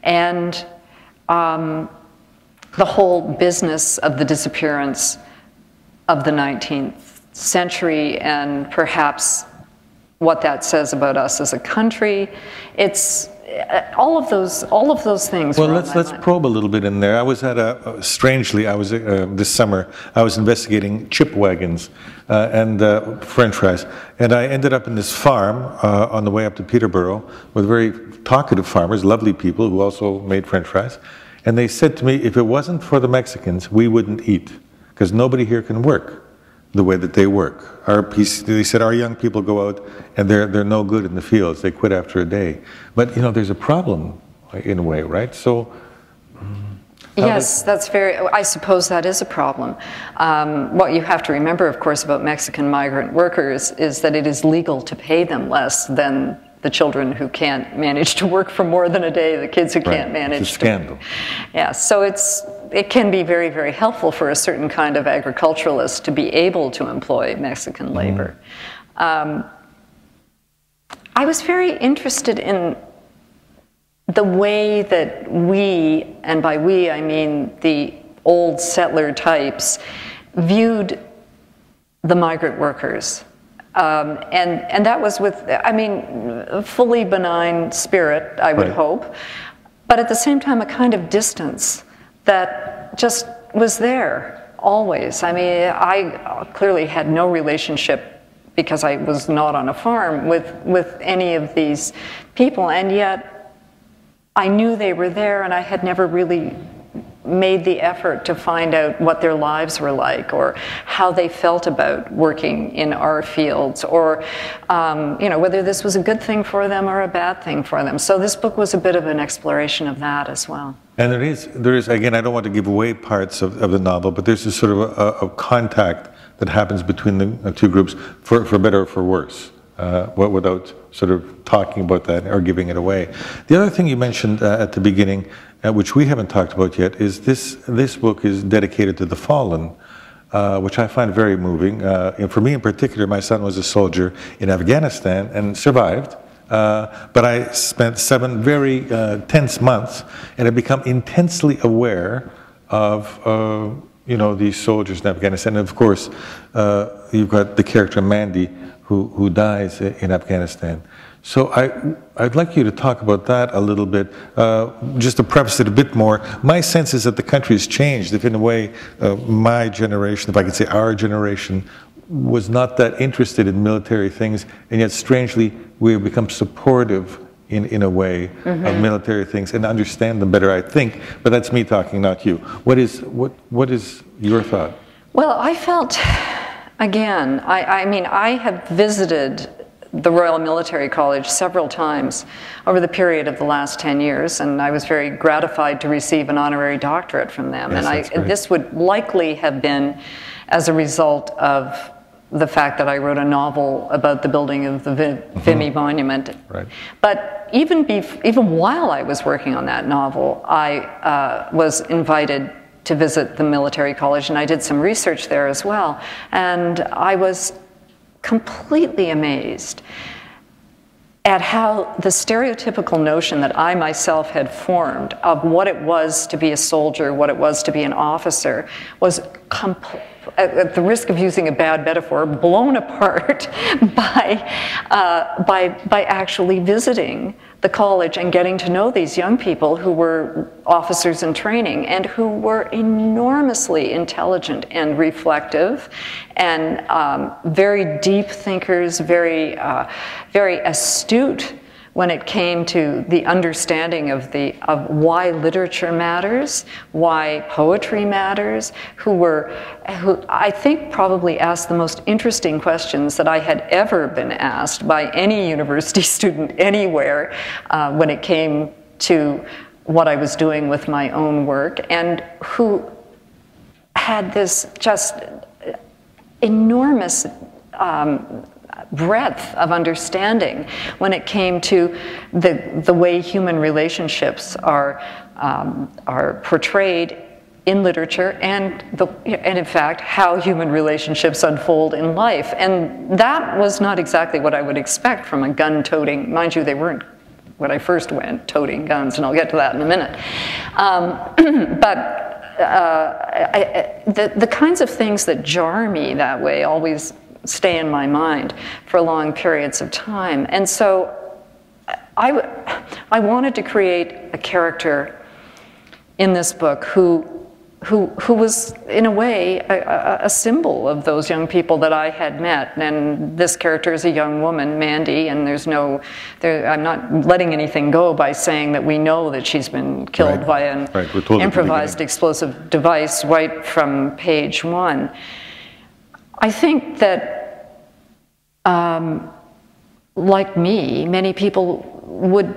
and the whole business of the disappearance of the 19th century, and perhaps what that says about us as a country. It's all of those things. Well, let's probe a little bit in there. I was at strangely, I was this summer, I was investigating chip wagons and French fries, and I ended up in this farm on the way up to Peterborough with very talkative farmers, lovely people who also made French fries, and they said to me, if it wasn't for the Mexicans, we wouldn't eat, because nobody here can work the way that they work. They said our young people go out and they're no good in the fields. They quit after a day. But you know, there's a problem in a way, right? So. Yes, that's very, I suppose that is a problem. What you have to remember, of course, about Mexican migrant workers is that it is legal to pay them less than the children who can't manage to work for more than a day, the kids who can't manage. It's a scandal. Yeah, so it can be very, very helpful for a certain kind of agriculturalist to be able to employ Mexican labor. I was very interested in the way that we, and by we I mean the old settler types, viewed the migrant workers. And that was with, I mean, a fully benign spirit, I would hope, but at the same time a kind of distance that just was there, always. I mean, I clearly had no relationship, because I was not on a farm, with any of these people, and yet I knew they were there, and I had never really made the effort to find out what their lives were like, or how they felt about working in our fields, or you know, whether this was a good thing for them or a bad thing for them. So this book was a bit of an exploration of that as well. And there is again, I don't want to give away parts of the novel, but there's this sort of a contact that happens between the two groups, for better or for worse, without sort of talking about that or giving it away. The other thing you mentioned at the beginning, which we haven't talked about yet, is this book is dedicated to the fallen, which I find very moving. And for me in particular, my son was a soldier in Afghanistan and survived, but I spent 7 very tense months, and I become intensely aware of you know, these soldiers in Afghanistan. And of course, you've got the character Mandy, who dies in Afghanistan. So I'd like you to talk about that a little bit, just to preface it a bit more. My sense is that the country has changed, if in a way my generation, if I could say our generation, was not that interested in military things, and yet strangely we have become supportive in a way of military things and understand them better, I think. But that's me talking, not you. What is your thought? Well, I felt, again, I mean, I have visited the Royal Military College several times over the period of the last 10 years, and I was very gratified to receive an honorary doctorate from them. Yes, and this would likely have been as a result of the fact that I wrote a novel about the building of the Vimy Monument. Right. But even while I was working on that novel, I was invited to visit the military college, and I did some research there as well. And I was completely amazed at how the stereotypical notion that I myself had formed of what it was to be a soldier, what it was to be an officer, was at the risk of using a bad metaphor, blown apart by actually visiting the college and getting to know these young people who were officers in training and who were enormously intelligent and reflective and very deep thinkers, very astute when it came to the understanding of why literature matters, why poetry matters, who I think probably asked the most interesting questions that I had ever been asked by any university student anywhere when it came to what I was doing with my own work, and who had this just enormous breadth of understanding when it came to the way human relationships are portrayed in literature, and in fact how human relationships unfold in life. And that was not exactly what I would expect from a gun-toting, mind you, they weren't when I first went, toting guns, and I'll get to that in a minute. The kinds of things that jar me that way always stay in my mind for long periods of time. And so I wanted to create a character in this book who was, in a way, a symbol of those young people that I had met. And this character is a young woman, Mandy, and I'm not letting anything go by saying that we know that she's been killed by an improvised explosive device right from page 1. I think that, like me, many people would.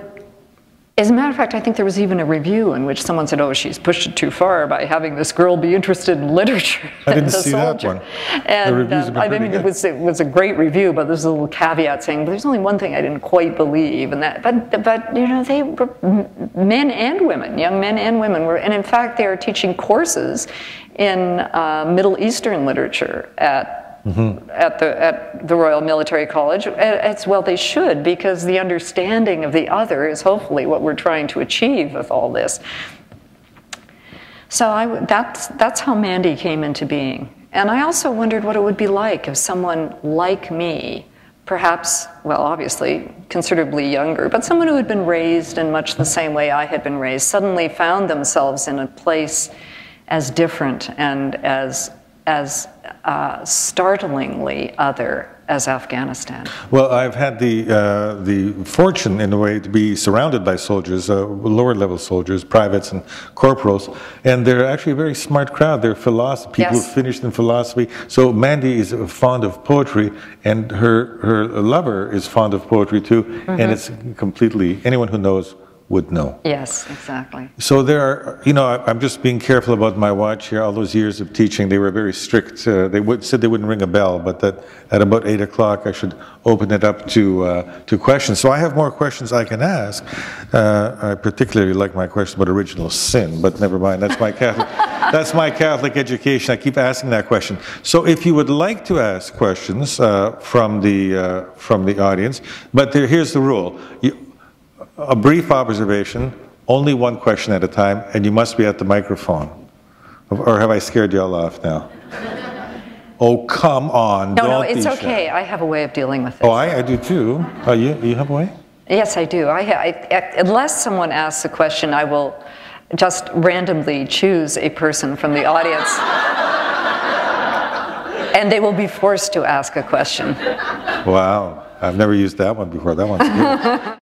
As a matter of fact, I think there was even a review in which someone said, "Oh, she's pushed it too far by having this girl be interested in literature." I didn't see that one. And I mean, it was a great review, but there's a little caveat saying, "But there's only one thing I didn't quite believe," and that. But you know, they were men and women, young men and women were, and in fact, they are teaching courses in Middle Eastern literature at the Royal Military College. As well they should, because the understanding of the other is hopefully what we're trying to achieve with all this. So that's how Mandy came into being. And I also wondered what it would be like if someone like me, perhaps, well, obviously considerably younger, but someone who had been raised in much the same way I had been raised, suddenly found themselves in a place as different and as startlingly other as Afghanistan. Well, I've had the fortune, in a way, to be surrounded by soldiers, lower-level soldiers, privates and corporals, and they're actually a very smart crowd. They're people who finished in philosophy. So Mandy is fond of poetry, and her lover is fond of poetry too, and it's completely, anyone who knows would know. Yes, exactly. So there are, you know, I'm just being careful about my watch here. All those years of teaching, they were very strict. Said they wouldn't ring a bell, but that at about 8 o'clock I should open it up to questions. So I have more questions I can ask. I particularly like my question about original sin, but never mind. That's my Catholic. That's my Catholic education. I keep asking that question. So if you would like to ask questions from the audience, but here's the rule. A brief observation, only one question at a time, and you must be at the microphone. Or have I scared you all off now? Oh, come on. No, it's okay. I have a way of dealing with this. Oh, I do too. Oh, you have a way? Yes, I do. Unless someone asks a question, I will just randomly choose a person from the audience. And they will be forced to ask a question. Wow. I've never used that one before. That one's good.